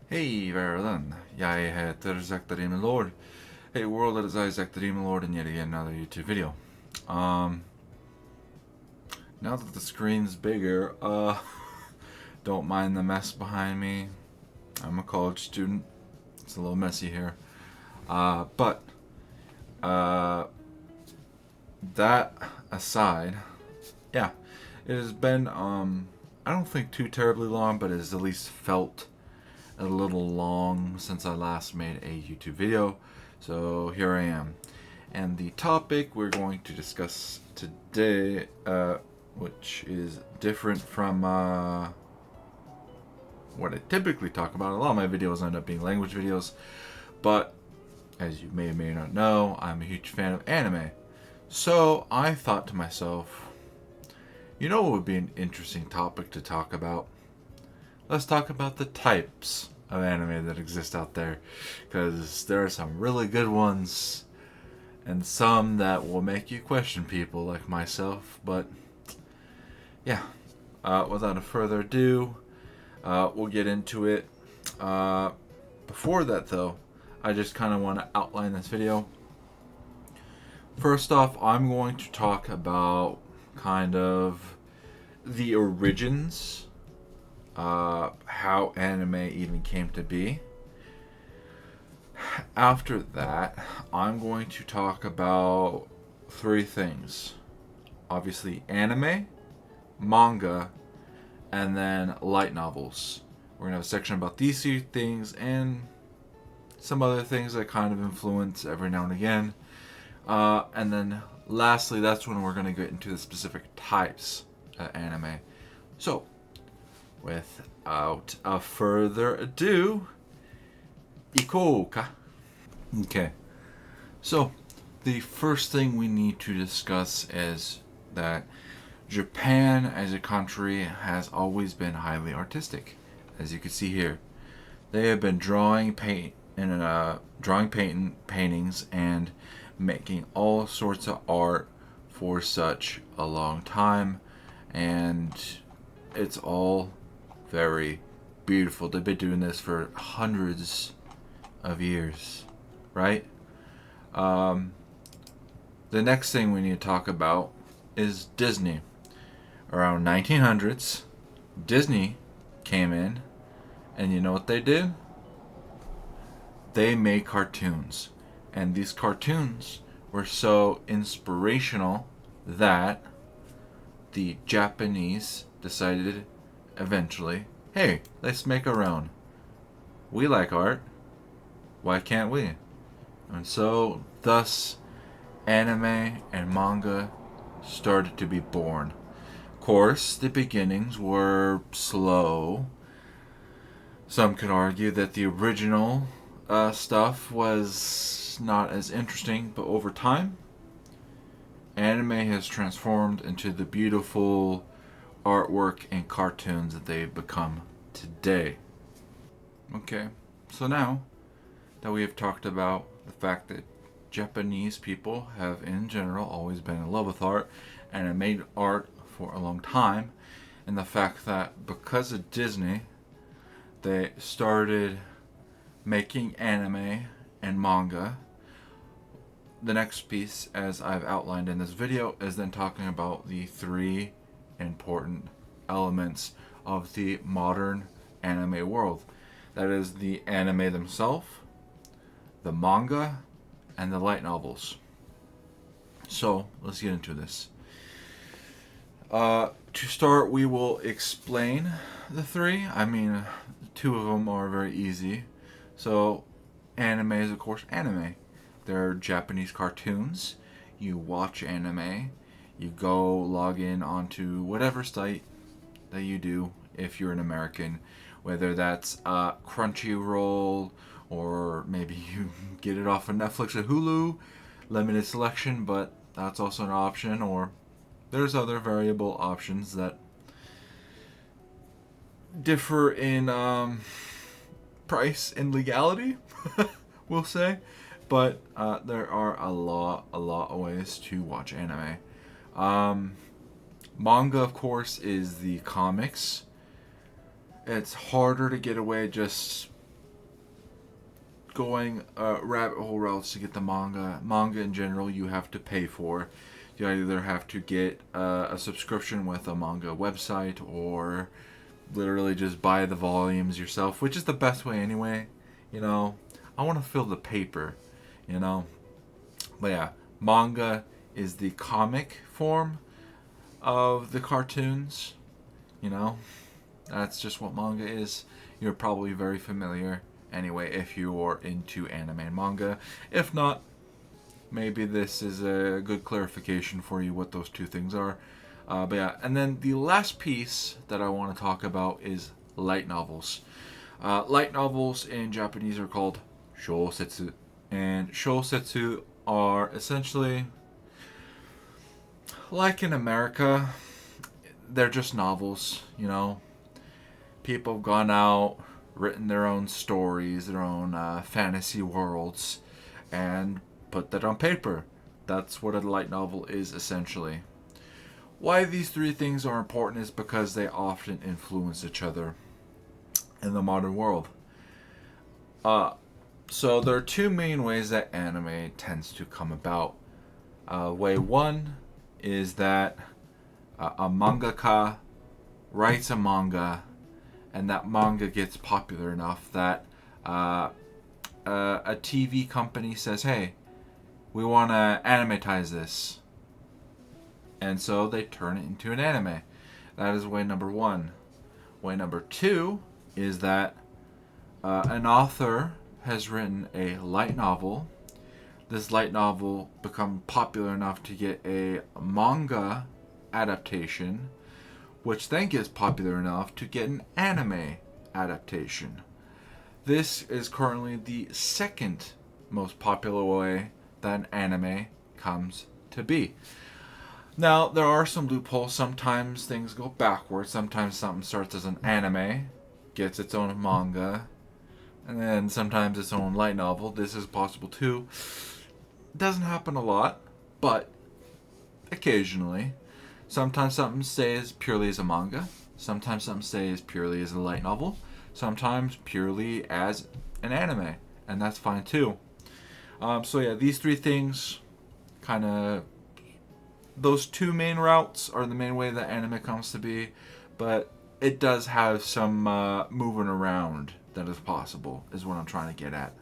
Hej världen, jag heter Zack the Demon Lord. Hey world, it is I, Zack the Demon Lord, and yet again another YouTube video. Now that the screen's bigger, don't mind the mess behind me. I'm a college student. It's a little messy here. But that aside, yeah, it has been, I don't think too terribly long, but it has at least felt a little long since I last made a YouTube video. So here I am. And the topic we're going to discuss today, which is different from what I typically talk about. A lot of my videos end up being language videos, but as you may or may not know, I'm a huge fan of anime. So I thought to myself, you know what would be an interesting topic to talk about? Let's talk about the types of anime that exist out there, because there are some really good ones and some that will make you question people like myself. But yeah, without a further ado, we'll get into it. Before that though, I just kind of want to outline this video. First off, I'm going to talk about kind of the origins, how anime even came to be. After that, I'm going to talk about three things. Obviously, anime, manga, and then light novels. We're going to have a section about these three things and some other things that kind of influence every now and again. And then lastly, that's when we're going to get into the specific types of anime. So, without a further ado, Ikouka. Okay. So, the first thing we need to discuss is that Japan as a country has always been highly artistic. As you can see here, they have been drawing paintings and making all sorts of art for such a long time, and it's all very beautiful. They've been doing this for hundreds of years, right? The next thing we need to talk about is Disney. Around 1900s, Disney came in, and you know what they did? They made cartoons. And these cartoons were so inspirational that the Japanese decided eventually, hey, let's make our own. We like art. Why can't we? And so, thus, anime and manga started to be born. Of course, the beginnings were slow. Some could argue that the original stuff was not as interesting, but over time, anime has transformed into the beautiful artwork and cartoons that they've become today. Okay, so now that we have talked about the fact that Japanese people have in general always been in love with art and have made art for a long time, and the fact that because of Disney, they started making anime and manga. The next piece, as I've outlined in this video, is then talking about the three important elements of the modern anime world. That is the anime themselves, the manga, and the light novels. So, let's get into this. To start, we will explain the three. I mean, two of them are very easy. So, anime is, of course, anime. They're Japanese cartoons. You watch anime. You go log in onto whatever site that you do if you're an American, whether that's Crunchyroll or maybe you get it off of Netflix or Hulu, limited selection, but that's also an option, or there's other variable options that differ in price and legality, we'll say, but there are a lot of ways to watch anime. Manga, of course, is the comics. It's harder to get away just going rabbit hole routes to get the manga. Manga in general, you have to pay for. You either have to get a subscription with a manga website, or literally just buy the volumes yourself, which is the best way anyway. You know, I want to feel the paper, you know. But yeah, manga is the comic form of the cartoons, you know. That's just what manga is. You're probably very familiar anyway if you're into anime and manga. If not, maybe this is a good clarification for you what those two things are. But yeah, and then the last piece that I want to talk about is light novels. Light novels in Japanese are called shousetsu. And shousetsu are essentially, like in America, they're just novels, you know. People have gone out, written their own stories, their own fantasy worlds, and put that on paper. That's what a light novel is essentially. Why these three things are important is because they often influence each other in the modern world. So there are two main ways that anime tends to come about. Way one is that a mangaka writes a manga, and that manga gets popular enough that a TV company says, "Hey, we want to animatize this," and so they turn it into an anime. That is way number one. Way number two is that an author has written a light novel. This light novel become popular enough to get a manga adaptation, which then gets popular enough to get an anime adaptation. This is currently the second most popular way that an anime comes to be. Now, there are some loopholes. Sometimes things go backwards. Sometimes something starts as an anime, gets its own manga, and then sometimes its own light novel. This is possible too. It doesn't happen a lot, but occasionally. Sometimes something stays purely as a manga. Sometimes something stays purely as a light novel. Sometimes purely as an anime, and that's fine too. So yeah, these three things, kind of, those two main routes are the main way that anime comes to be, but it does have some moving around that is possible, is what I'm trying to get at.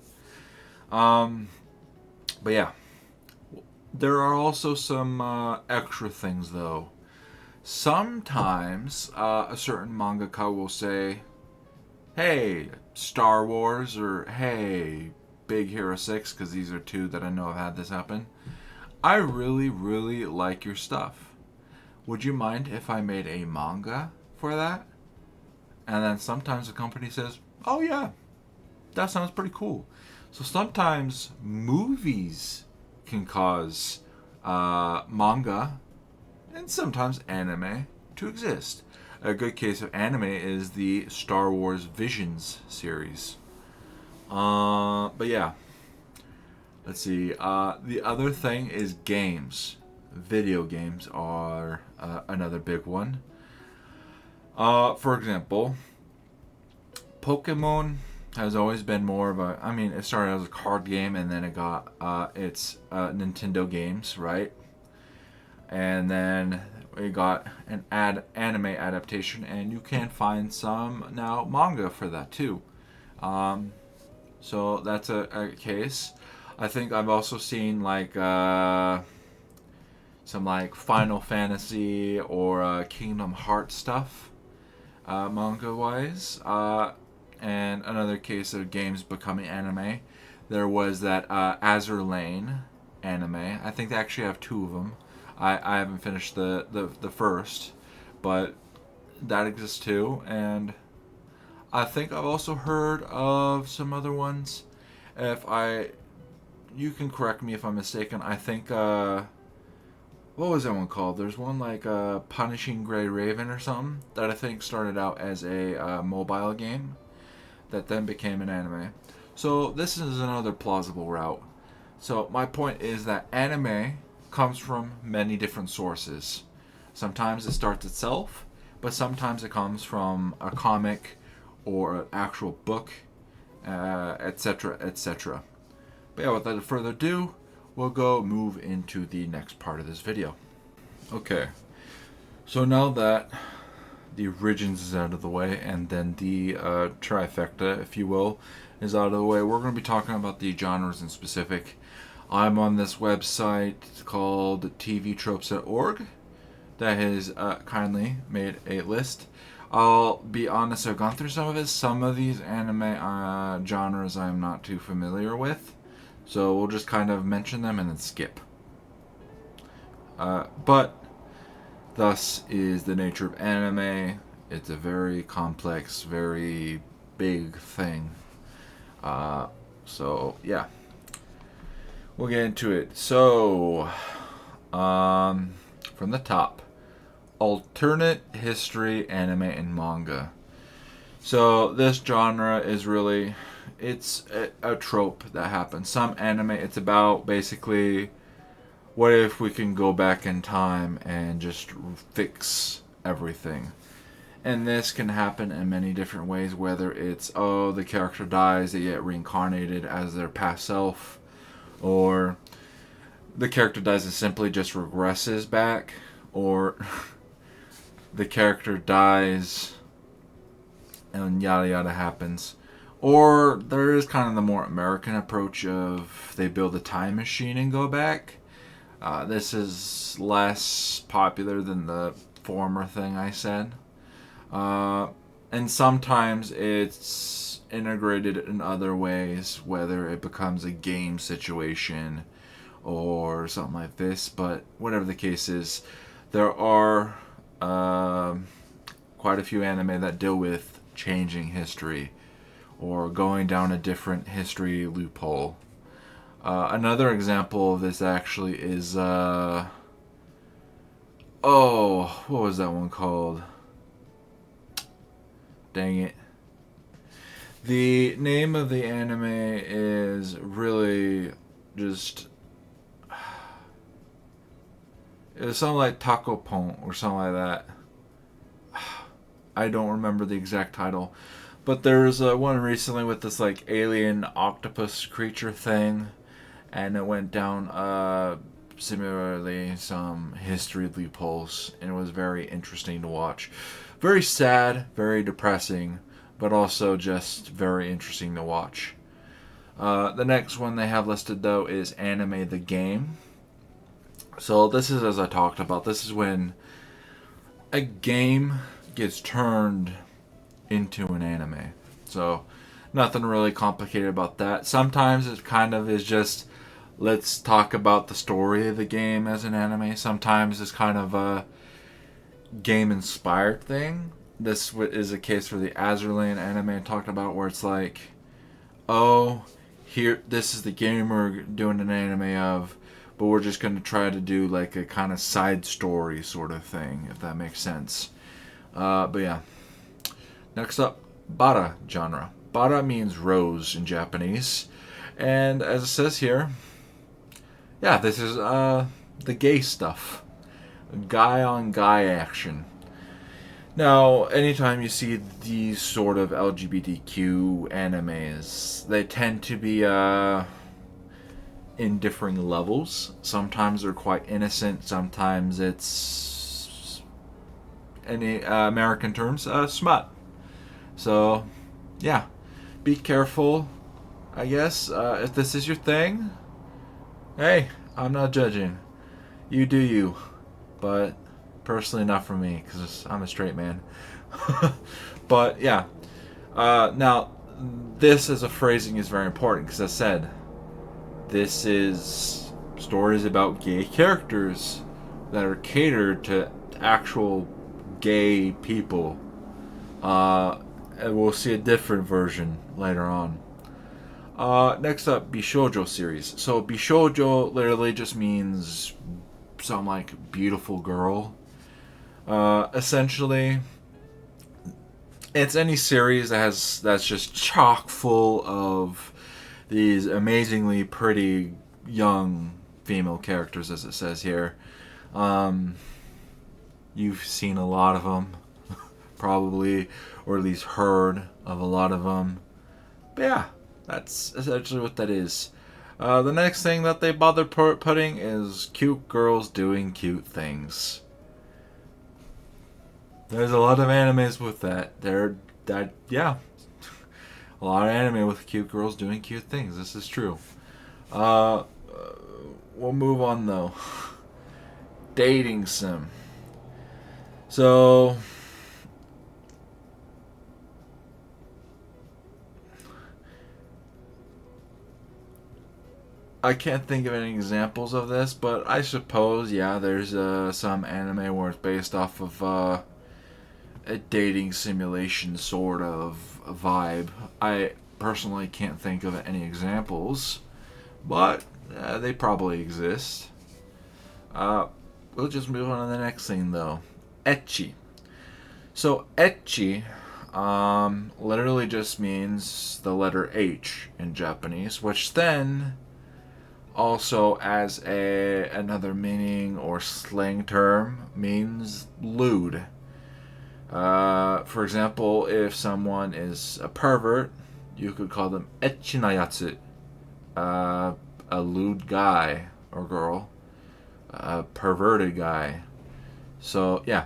But yeah, there are also some extra things though. Sometimes a certain mangaka will say, "Hey, Star Wars," or "Hey, Big Hero 6," because these are two that I know have had this happen. "I really, really like your stuff. Would you mind if I made a manga for that?" And then sometimes the company says, "Oh yeah, that sounds pretty cool." So sometimes movies can cause manga and sometimes anime to exist. A good case of anime is the Star Wars Visions series. But yeah, let's see. The other thing is games. Video games are another big one. For example, Pokemon has always been more of a. I mean, it started as a card game, and then it got its Nintendo games, right? And then we got an anime adaptation, and you can find some now manga for that too. So that's a case. I think I've also seen like some like Final Fantasy or Kingdom Hearts stuff, manga wise. And another case of games becoming anime. There was that Azur Lane anime. I think they actually have two of them. I haven't finished the first, but that exists too. And I think I've also heard of some other ones. You can correct me if I'm mistaken. I think what was that one called? There's one like Punishing Gray Raven or something that I think started out as a mobile game that then became an anime. So this is another plausible route. So my point is that anime comes from many different sources. Sometimes it starts itself, but sometimes it comes from a comic or an actual book, etc., etc. But yeah, without further ado, we'll go move into the next part of this video. Okay, so now that the origins is out of the way, and then the trifecta, if you will, is out of the way, we're going to be talking about the genres in specific. I'm on this website called tvtropes.org that has kindly made a list. I'll be honest, I've gone through some of it. Some of these anime genres I'm not too familiar with, so we'll just kind of mention them and then skip. But thus is the nature of anime. It's a very complex, very big thing. So yeah, we'll get into it. So, from the top, alternate history anime and manga. So this genre is really, it's a trope that happens. Some anime, it's about basically, what if we can go back in time and just fix everything? And this can happen in many different ways, whether it's, oh, the character dies, they get reincarnated as their past self, or the character dies and simply just regresses back, or the character dies and yada yada happens. Or there is kind of the more American approach of they build a time machine and go back. This is less popular than the former thing I said. And sometimes it's integrated in other ways, whether it becomes a game situation or something like this. But whatever the case is, there are quite a few anime that deal with changing history or going down a different history loophole. Another example of this actually is, what was that one called? Dang it. The name of the anime is really just, it was something like Taco Pon or something like that. I don't remember the exact title. But there's one recently with this like alien octopus creature thing. And it went down similarly some history loopholes. And it was very interesting to watch. Very sad, very depressing, but also just very interesting to watch. The next one they have listed, though, is Anime the Game. So this is, as I talked about, this is when a game gets turned into an anime. So nothing really complicated about that. Sometimes it kind of is just, let's talk about the story of the game as an anime. Sometimes it's kind of a game-inspired thing. This is a case for the Azur anime I talked about, where it's like, oh, here, this is the game we're doing an anime of, but we're just going to try to do like a kind of side story sort of thing, if that makes sense. But yeah. Next up, Bara genre. Bara means rose in Japanese. And as it says here, yeah, this is the gay stuff. Guy on guy action. Now, anytime you see these sort of LGBTQ animes, they tend to be in differing levels. Sometimes they're quite innocent. Sometimes it's, in American terms, smut. So, yeah, be careful, I guess. If this is your thing, hey, I'm not judging. You do you. But personally not for me, because I'm a straight man. But yeah, now this as a phrasing is very important, because I said this is stories about gay characters that are catered to actual gay people. And we'll see a different version later on. Next up, Bishoujo series. So Bishoujo literally just means something like beautiful girl. Essentially, it's any series that's just chock full of these amazingly pretty young female characters, as it says here. You've seen a lot of them, probably, or at least heard of a lot of them. But yeah, That's essentially what that is. The next thing that they bother putting is cute girls doing cute things. There's a lot of animes with that. Yeah, a lot of anime with cute girls doing cute things. This is true. Uh, we'll move on though. Dating sim. So I can't think of any examples of this, but I suppose yeah, there's some anime where it's based off of a dating simulation sort of vibe. I personally can't think of any examples, but they probably exist. Uh, we'll just move on to the next thing though. Ecchi. So ecchi literally just means the letter H in Japanese, which then also as another meaning or slang term means lewd. For example, if someone is a pervert, you could call them echinayatsu, a lewd guy or girl, a perverted guy. So yeah,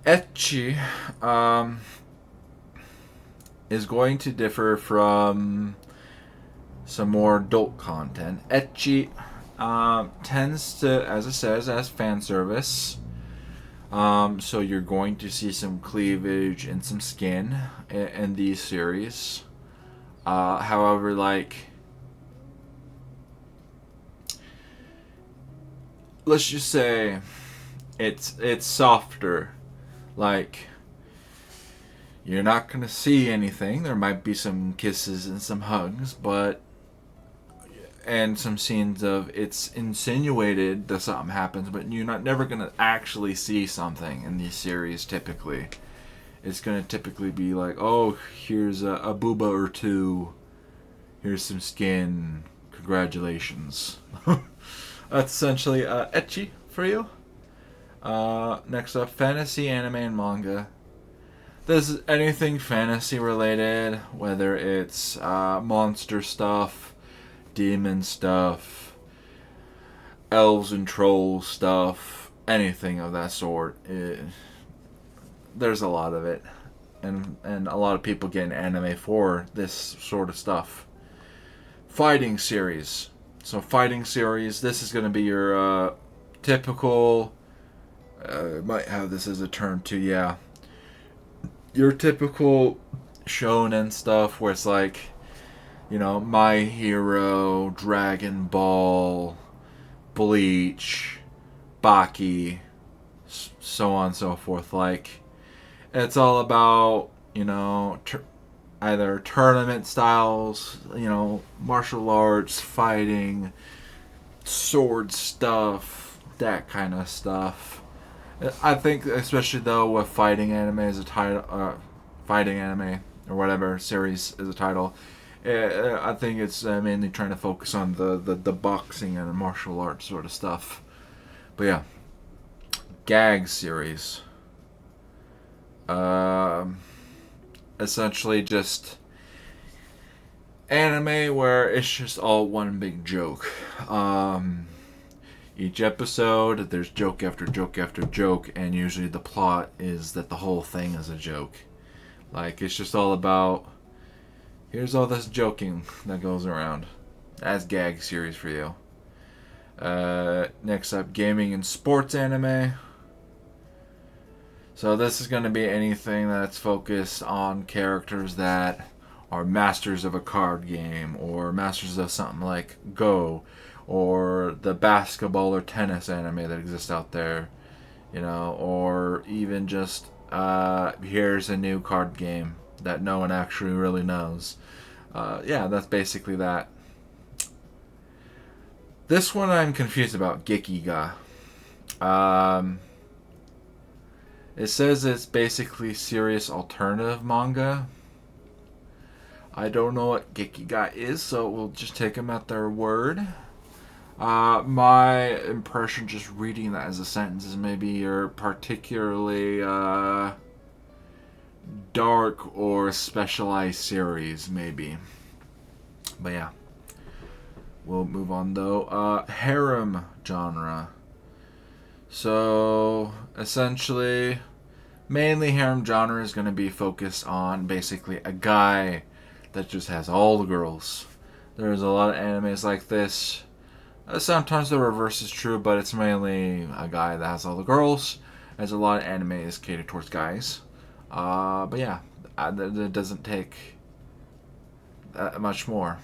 ecchi is going to differ from some more adult content. Ecchi tends to, as it says, as fan service. So you're going to see some cleavage and some skin in these series. However, like, let's just say it's softer. Like, you're not gonna see anything. There might be some kisses and some hugs, but and some scenes of it's insinuated that something happens, but you're not never gonna actually see something in these series. Typically, it's gonna typically be like, oh, here's a booba or two, here's some skin, congratulations. That's essentially ecchi for you. Next up, fantasy anime and manga. This is anything fantasy related, whether it's monster stuff, demon stuff, elves and trolls stuff, anything of that sort. There's a lot of it, and a lot of people get an anime for this sort of stuff. Fighting series. So fighting series. This is going to be your typical. Might have this as a term too. Yeah, your typical shonen stuff where it's like, you know, My Hero, Dragon Ball, Bleach, Baki, so on and so forth. Like, it's all about, you know, either tournament styles, you know, martial arts, fighting, sword stuff, that kind of stuff. I think, especially though, with fighting anime as a title, fighting anime or whatever series as a title, I think it's mainly trying to focus on the boxing and the martial arts sort of stuff. But yeah, gag series. Essentially just anime where it's just all one big joke. Each episode, there's joke after joke after joke, and usually the plot is that the whole thing is a joke. Like, it's just all about, here's all this joking that goes around. That's gag series for you. Next up, gaming and sports anime. So this is going to be anything that's focused on characters that are masters of a card game, or masters of something like Go, or the basketball or tennis anime that exists out there, you know, or even just here's a new card game that no one actually really knows. Yeah, that's basically that. This one I'm confused about, Gekiga. It says it's basically serious alternative manga. I don't know what Gekiga is, so we'll just take them at their word. My impression just reading that as a sentence is maybe you're particularly dark or specialized series, maybe. But yeah, we'll move on though. Harem genre. So essentially, mainly harem genre is going to be focused on basically a guy that just has all the girls. There's a lot of animes like this. Sometimes the reverse is true, but it's mainly a guy that has all the girls. There's a lot of animes catered towards guys. But yeah, it doesn't take much more.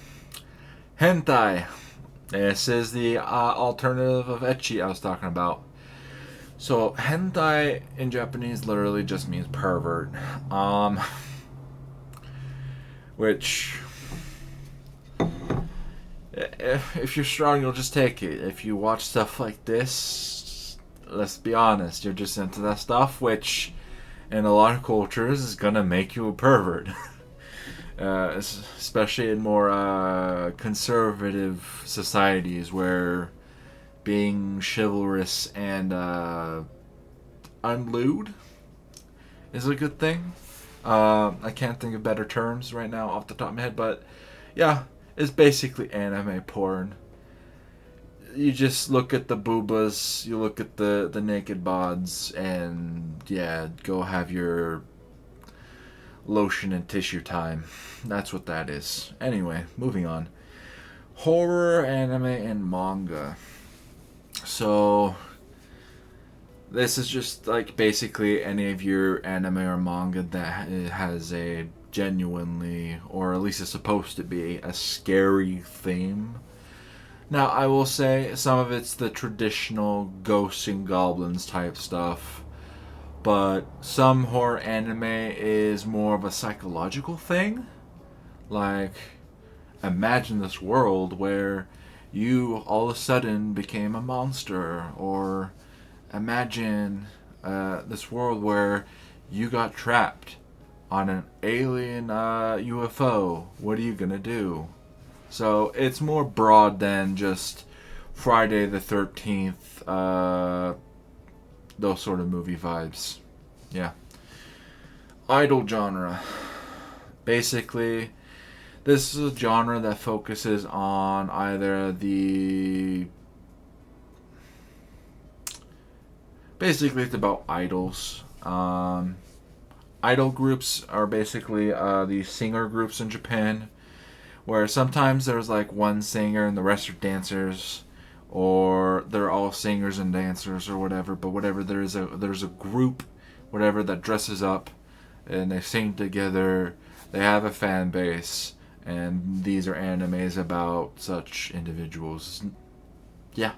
Hentai. This is the alternative of ecchi I was talking about. So hentai in Japanese literally just means pervert. Which if you're strong, you'll just take it. If you watch stuff like this, let's be honest, you're just into that stuff, which in a lot of cultures is gonna make you a pervert. Especially in more conservative societies where being chivalrous and unlewd is a good thing. I can't think of better terms right now off the top of my head, but yeah, it's basically anime porn. You just look at the boobas, you look at the naked bods, and yeah, go have your lotion and tissue time. That's what that is. Anyway, moving on. Horror, anime, and manga. So, this is just like basically any of your anime or manga that has a genuinely, or at least is supposed to be, a scary theme. Now, I will say some of it's the traditional ghosts and goblins type stuff, but some horror anime is more of a psychological thing. Like, imagine this world where you all of a sudden became a monster, or imagine this world where you got trapped on an alien UFO. What are you gonna do? So it's more broad than just Friday the 13th, those sort of movie vibes. Yeah. Idol genre. Basically, this is a genre that focuses on either the... Basically, it's about idols. Idol groups are basically the singer groups in Japan, where sometimes there's like one singer and the rest are dancers, or they're all singers and dancers or whatever. But whatever, there's a group, whatever, that dresses up and they sing together. They have a fan base, and these are animes about such individuals. Yeah,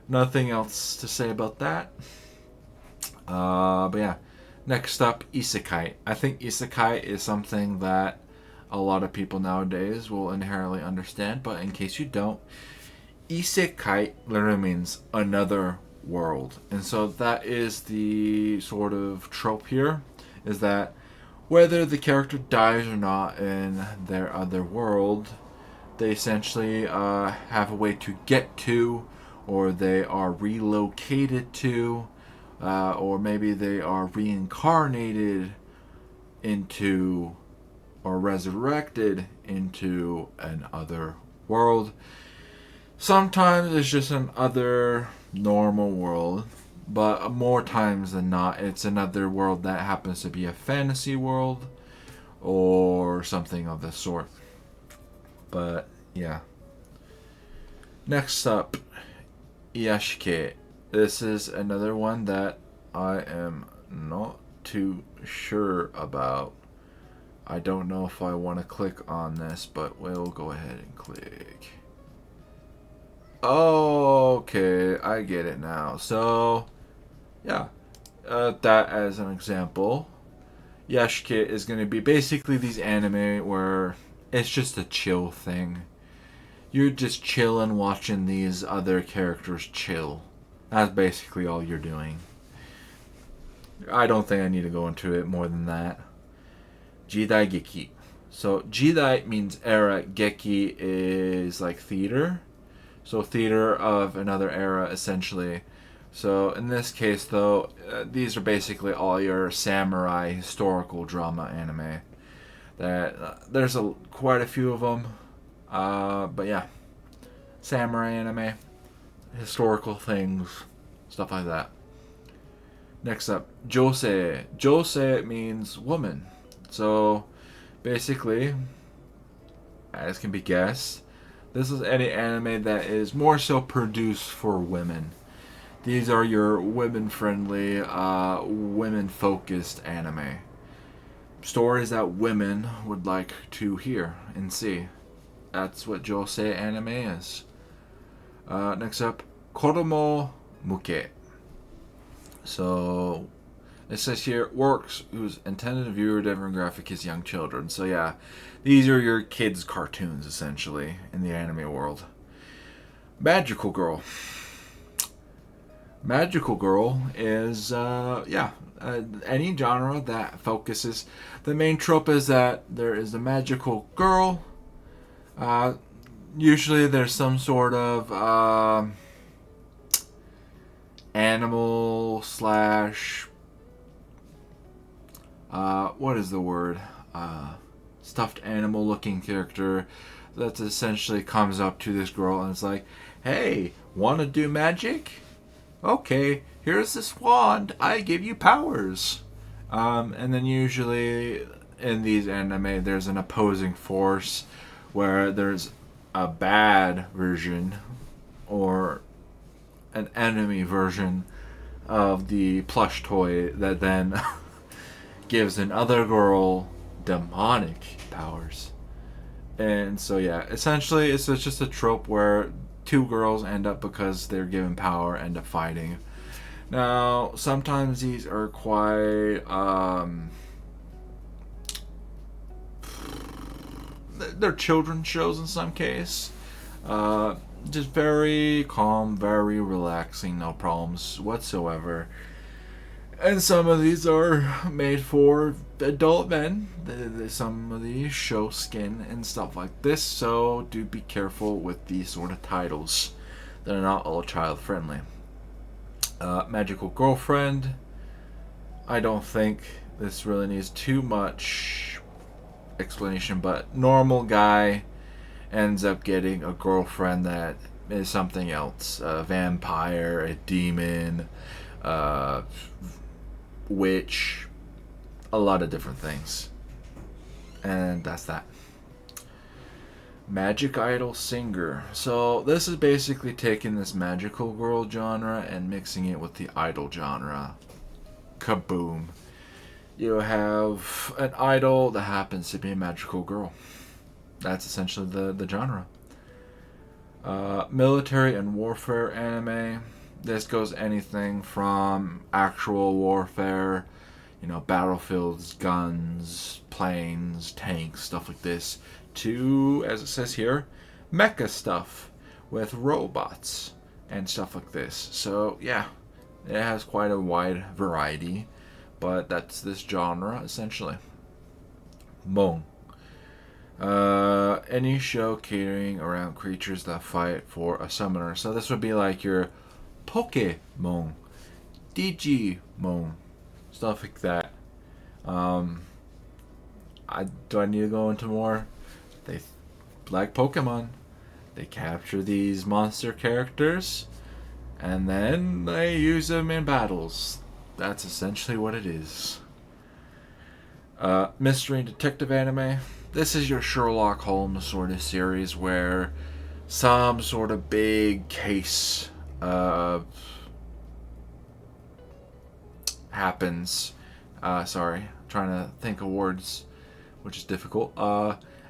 nothing else to say about that. But yeah, next up, isekai. I think isekai is something that a lot of people nowadays will inherently understand, but in case you don't, isekai literally means another world. And so that is the sort of trope here, is that whether the character dies or not in their other world, they essentially have a way to get to, or they are relocated to, or maybe they are reincarnated into or resurrected into another world. Sometimes it's just another normal world, but more times than not, it's another world that happens to be a fantasy world or something of the sort. But yeah. Next up, Iyashike. This is another one that I am not too sure about. I don't know if I want to click on this, but we'll go ahead and click. Okay, I get it now. So, yeah, that as an example. Yashike is going to be basically these anime where it's just a chill thing. You're just chilling watching these other characters chill. That's basically all you're doing. I don't think I need to go into it more than that. Jidai Geki. So Jidai means era, Geki is like theater. So theater of another era, essentially. So in this case, though, these are basically all your samurai historical drama anime. That there's quite a few of them. But yeah, samurai anime, historical things, stuff like that. Next up, josei. Josei means woman. So basically, as can be guessed, this is any anime that is more so produced for women. These are your women-friendly, women-focused anime. Stories that women would like to hear and see. That's what josei anime is. Next up, Kodomo Muke. So it says here works whose intended viewer demographic is young children. So yeah, these are your kids' cartoons essentially in the anime world. Magical Girl. Magical Girl is any genre that focuses. The main trope is that there is a magical girl. Uh, Usually there's some sort of animal slash what is the word? Stuffed animal looking character that essentially comes up to this girl and it's like, hey, want to do magic? Okay, here's this wand. I give you powers. And then usually in these anime, there's an opposing force where there's a bad version or an enemy version of the plush toy that then gives another girl demonic powers. And so, yeah, essentially, it's just a trope where two girls end up, because they're given power, end up fighting. Now, sometimes these are quite, they're children's shows in some case. Just very calm, very relaxing, no problems whatsoever. And some of these are made for adult men. Some of these show skin and stuff like this, so do be careful with these sort of titles. They're not all child friendly. Magical Girlfriend. I don't think this really needs too much explanation, but normal guy ends up getting a girlfriend that is something else. A vampire, a demon, witch, a lot of different things. And that's that. Magic Idol Singer. So this is basically taking this magical girl genre and mixing it with the idol genre. Kaboom. You have an idol that happens to be a magical girl. That's essentially the genre. Military and warfare anime. This goes anything from actual warfare, battlefields, guns, planes, tanks, stuff like this, to, as it says here, mecha stuff with robots and stuff like this. So, yeah, it has quite a wide variety, but that's this genre, essentially. Mon. Any show catering around creatures that fight for a summoner. So this would be like your Pokemon, Digimon, stuff like that. Do I need to go into more? They, like Pokemon, they capture these monster characters and then they use them in battles. That's essentially what it is. Mystery and detective anime. This is your Sherlock Holmes sort of series where some sort of big case happens. Sorry, trying to think of words, which is difficult.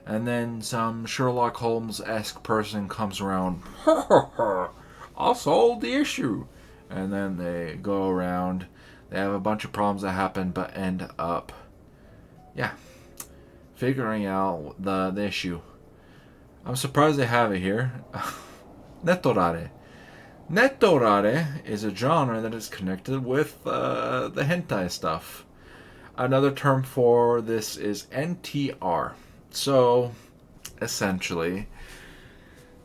And then some Sherlock Holmes-esque person comes around. I'll solve the issue. And then they go around. They have a bunch of problems that happen, but end up, figuring out the issue. I'm surprised they have it here. Netorare. Netorare is a genre that is connected with the hentai stuff. Another term for this is NTR. So, essentially,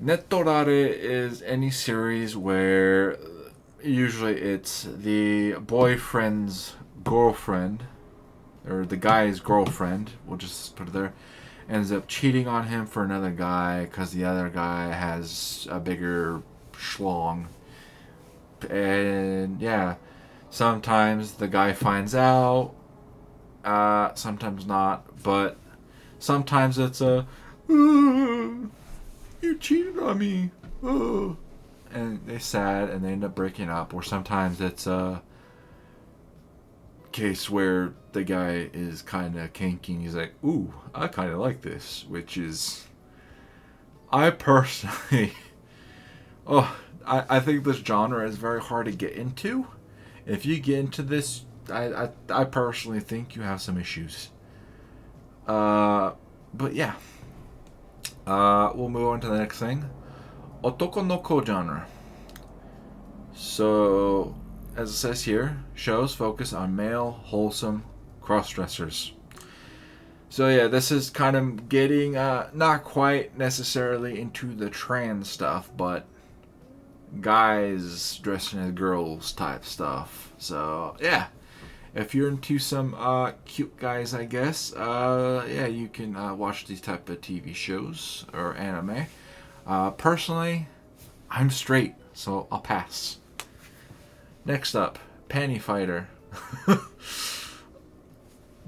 Netorare is any series where usually it's the boyfriend's girlfriend, or the guy's girlfriend, we'll just put it there, ends up cheating on him for another guy because the other guy has a bigger schlong. And yeah, sometimes the guy finds out, sometimes not, but sometimes it's a, you cheated on me, and they're sad and they end up breaking up. Or sometimes it's a case where the guy is kind of kinky and he's like, ooh, I kind of like this, which is, I personally, I think this genre is very hard to get into. If you get into this, I personally think you have some issues. But yeah, we'll move on to the next thing. Otoko no ko genre. So, as it says here, shows focus on male, wholesome cross-dressers. So yeah, this is kind of getting, not quite necessarily into the trans stuff, but guys dressing as girls type stuff. So yeah, if you're into some cute guys, I guess, yeah, you can watch these type of TV shows or anime. Personally, I'm straight, so I'll pass. Next up, Panty Fighter.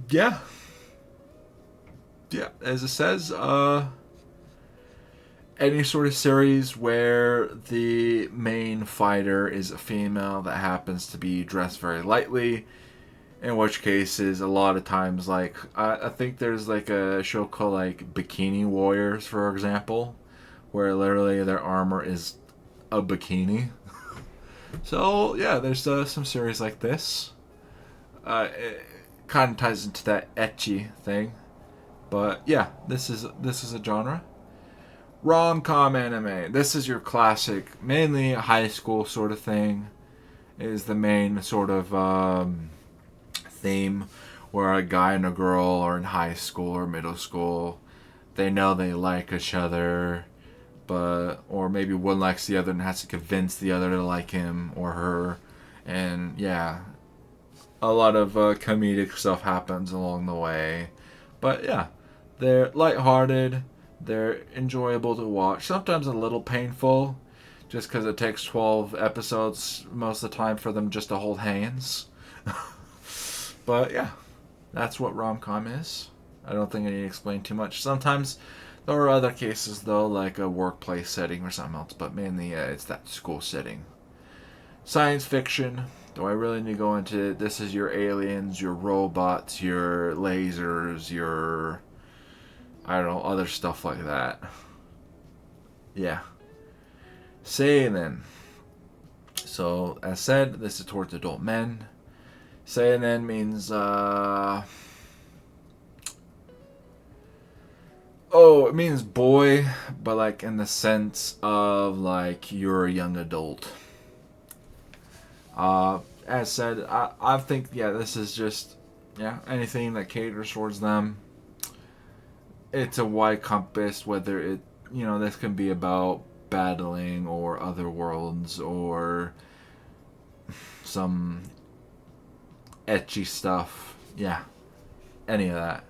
Yeah. Yeah, as it says, any sort of series where the main fighter is a female that happens to be dressed very lightly, in which cases a lot of times, like, I think there's like a show called like Bikini Warriors, for example, where literally their armor is a bikini. So yeah, there's some series like this. It kind of ties into that ecchi thing, but yeah, this is a genre. Rom-com anime. This is your classic, mainly a high school sort of thing. Is the main sort of theme where a guy and a girl are in high school or middle school. They know they like each other, but or maybe one likes the other and has to convince the other to like him or her. And yeah, a lot of comedic stuff happens along the way. But yeah, they're lighthearted. They're enjoyable to watch. Sometimes a little painful, just because it takes 12 episodes most of the time for them just to hold hands. But yeah, that's what rom-com is. I don't think I need to explain too much. Sometimes there are other cases, though, like a workplace setting or something else, but mainly it's that school setting. Science fiction. Do I really need to go into it? This is your aliens, your robots, your lasers, your, I don't know, other stuff like that. Yeah. Seinen. So, as said, this is towards adult men. Seinen means, it means boy, but like in the sense of like you're a young adult. As said, I think, yeah, this is just, yeah, anything that caters towards them. It's a wide compass, whether it, this can be about battling or other worlds or some ecchi stuff. Yeah, any of that.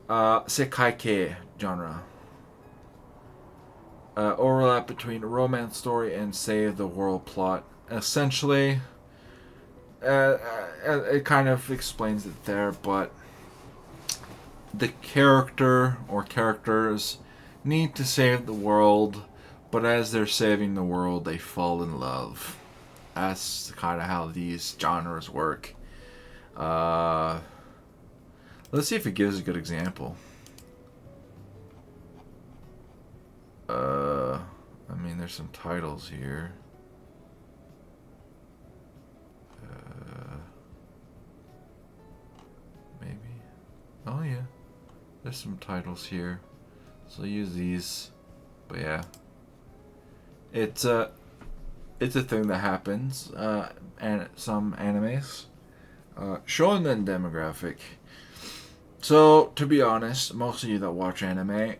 Sekai genre. Overlap between a romance story and save the world plot. Essentially, it kind of explains it there, but the character or characters need to save the world, but as they're saving the world, they fall in love. That's kind of how these genres work. Let's see if it gives a good example. I mean, there's some titles here. Maybe. Oh yeah, there's some titles here. So I'll use these. But yeah, it's a thing that happens. And some animes. Shonen demographic. So, to be honest, most of you that watch anime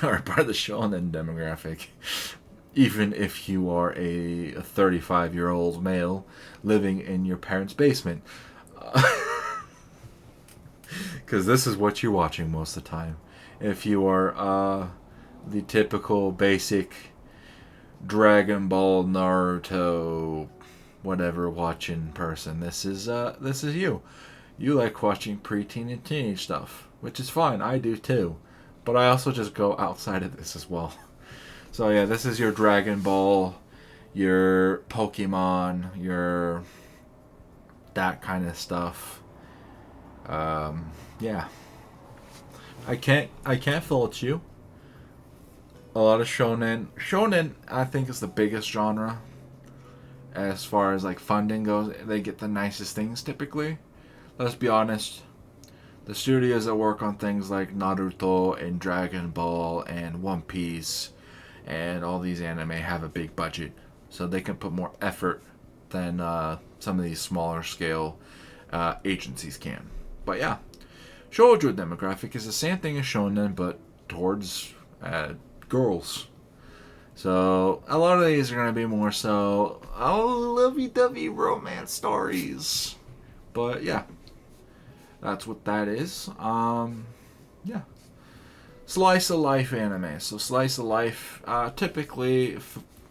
are part of the shonen demographic. Even if you are a 35-year-old male living in your parents' basement. Because this is what you're watching most of the time. if you are the typical basic Dragon Ball, Naruto, whatever watching person, this is you. You like watching preteen and teenage stuff, which is fine. I do too, but I also just go outside of this as well. So yeah, this is your Dragon Ball, your Pokemon, your that kind of stuff. Yeah, I can't fault you. A lot of shonen. Shonen, I think, is the biggest genre as far as like funding goes. They get the nicest things typically. Let's be honest. The studios that work on things like Naruto and Dragon Ball and One Piece and all these anime have a big budget, so they can put more effort than some of these smaller scale agencies can. But yeah, shoujo demographic is the same thing as shonen, but towards girls. So a lot of these are going to be more so lovey-dovey romance stories. But yeah, that's what that is. Yeah. Slice of life anime. So slice of life typically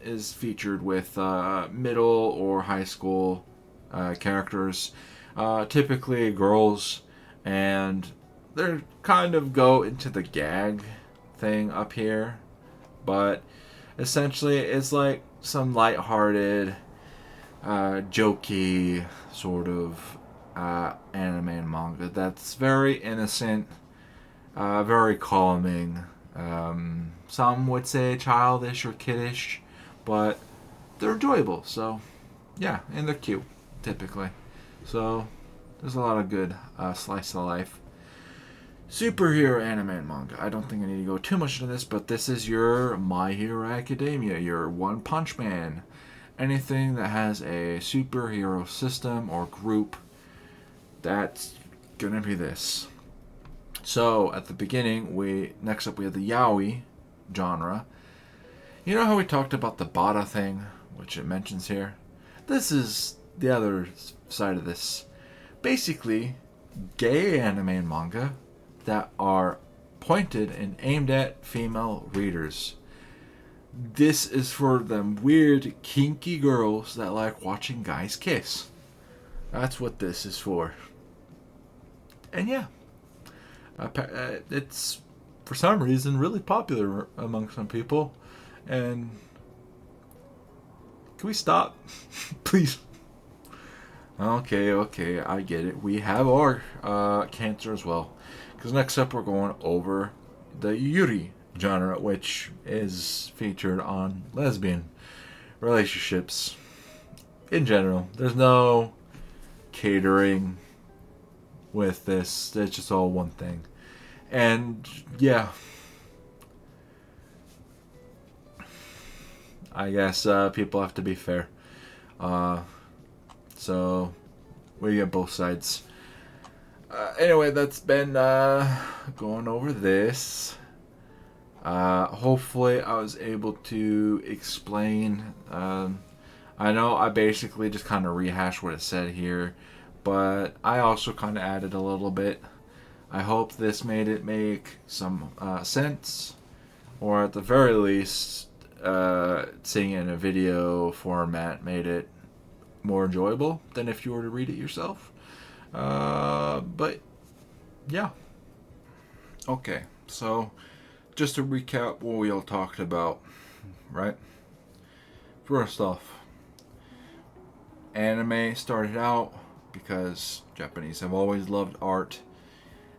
is featured with middle or high school characters, typically girls, and they kind of go into the gag thing up here, but essentially it's like some lighthearted, jokey sort of anime and manga that's very innocent, very calming. Some would say childish or kiddish, but they're enjoyable. So, yeah, and they're cute, typically. So, there's a lot of good slice of life superhero anime and manga. I don't think I need to go too much into this, but this is your My Hero Academia, your One Punch Man. Anything that has a superhero system or group, that's gonna be this. So at the beginning, next up we have the yaoi genre. You know how we talked about the bada thing, which it mentions here? This is the other side of this. Basically, gay anime and manga that are pointed and aimed at female readers. This is for them weird, kinky girls that like watching guys kiss. That's what this is for. And yeah, it's for some reason really popular among some people. And can we stop, please? Okay, I get it. We have our cancer as well. Because next up, we're going over the Yuri genre, which is featured on lesbian relationships in general. There's no catering with this, it's just all one thing. And yeah, I guess people have to be fair. So we get both sides. Anyway, that's been going over this. Hopefully, I was able to explain. I know I basically just kind of rehashed what it said here, but I also kind of added a little bit. I hope this made it make some sense, or at the very least, seeing it in a video format made it more enjoyable than if you were to read it yourself. But yeah. Okay, so just to recap what we all talked about, right? First off, anime started out because Japanese have always loved art,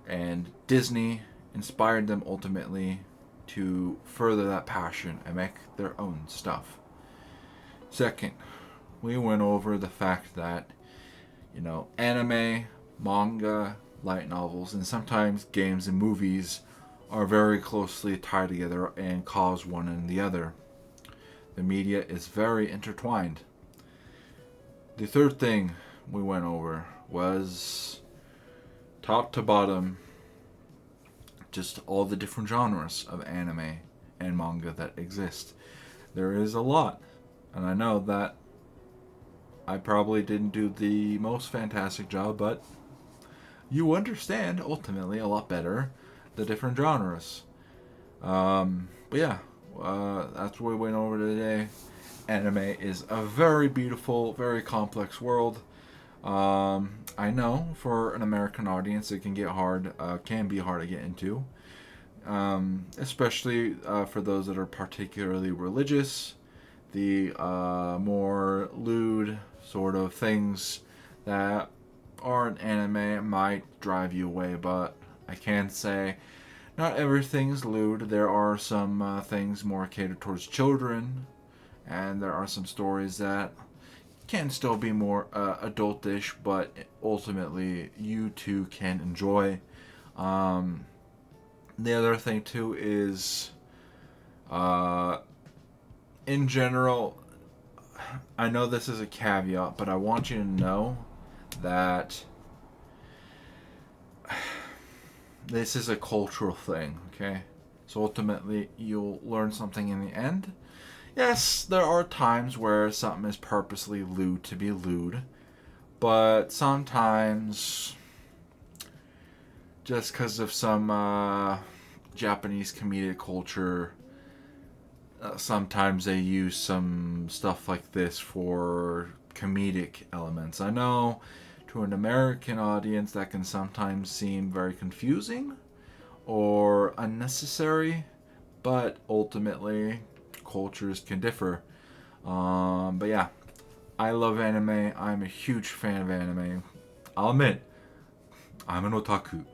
and Disney inspired them ultimately to further that passion and make their own stuff. Second, we went over the fact that, anime, manga, light novels, and sometimes games and movies are very closely tied together and cause one and the other. The media is very intertwined. The third thing we went over was top to bottom, just all the different genres of anime and manga that exist. There is a lot, and I know that I probably didn't do the most fantastic job, but you understand ultimately a lot better the different genres. But yeah, that's what we went over today. Anime is a very beautiful, very complex world. I know for an American audience, it can can be hard to get into, especially for those that are particularly religious. The more lewd sort of things that aren't anime might drive you away, but I can say not everything's lewd. There are some things more catered towards children, and there are some stories that can still be more adultish, but ultimately you too can enjoy. Um, the other thing too is, uh, in general, I know this is a caveat, but I want you to know that this is a cultural thing, okay? So ultimately, you'll learn something in the end. Yes, there are times where something is purposely lewd to be lewd, but sometimes, just because of some Japanese comedic culture, sometimes they use some stuff like this for comedic elements. I know to an American audience that can sometimes seem very confusing or unnecessary, but ultimately cultures can differ. But yeah, I love anime. I'm a huge fan of anime. I'll admit, I'm an otaku.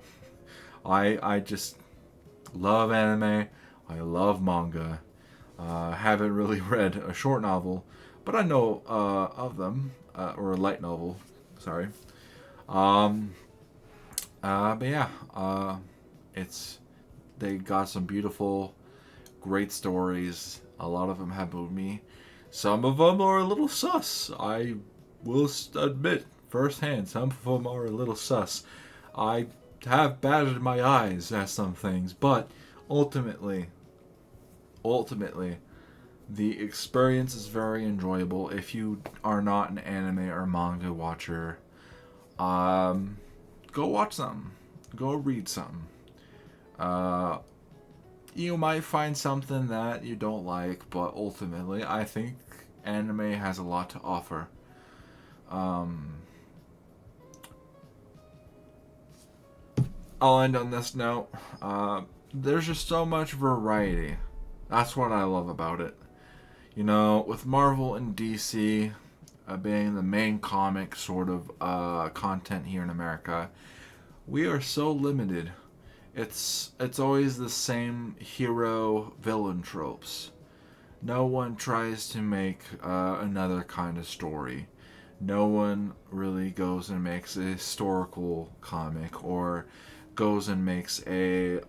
I just love anime. I love manga. Haven't really read a short novel, but I know of them, or a light novel. Sorry. Um, but yeah, it's they got some beautiful, great stories. A lot of them have moved me. Some of them are a little sus. I will admit firsthand, some of them are a little sus. I have batted my eyes at some things, but ultimately, ultimately, the experience is very enjoyable. If you are not an anime or manga watcher, um, go watch something. Go read something. Uh, you might find something that you don't like, but ultimately, I think anime has a lot to offer. Um, I'll end on this note. There's just so much variety. That's what I love about it. You know, with Marvel and DC being the main comic sort of content here in America, we are so limited. It's always the same hero villain tropes. No one tries to make another kind of story. No one really goes and makes a historical comic or goes and makes a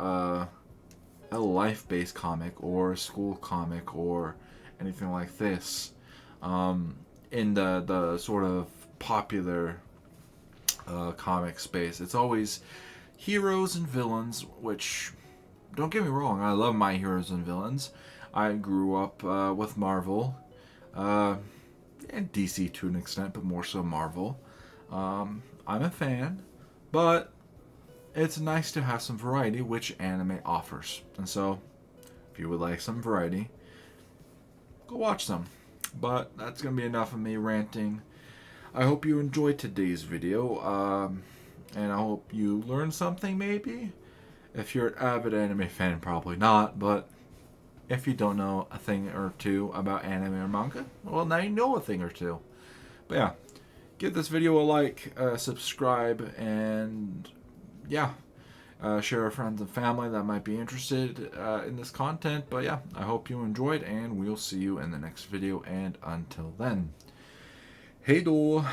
life based comic or a school comic or anything like this. In the sort of popular comic space, it's always heroes and villains, which, don't get me wrong, I love my heroes and villains. I grew up with Marvel, uh, and DC to an extent, but more so Marvel. I'm a fan, but it's nice to have some variety, which anime offers. And so, if you would like some variety, go watch some. But that's going to be enough of me ranting. I hope you enjoyed today's video, and I hope you learned something maybe. If you're an avid anime fan, probably not, but if you don't know a thing or two about anime or manga, well, now you know a thing or two. But yeah, give this video a like, subscribe, and yeah, share with friends and family that might be interested in this content. But yeah, I hope you enjoyed, and we'll see you in the next video. And until then, hey do.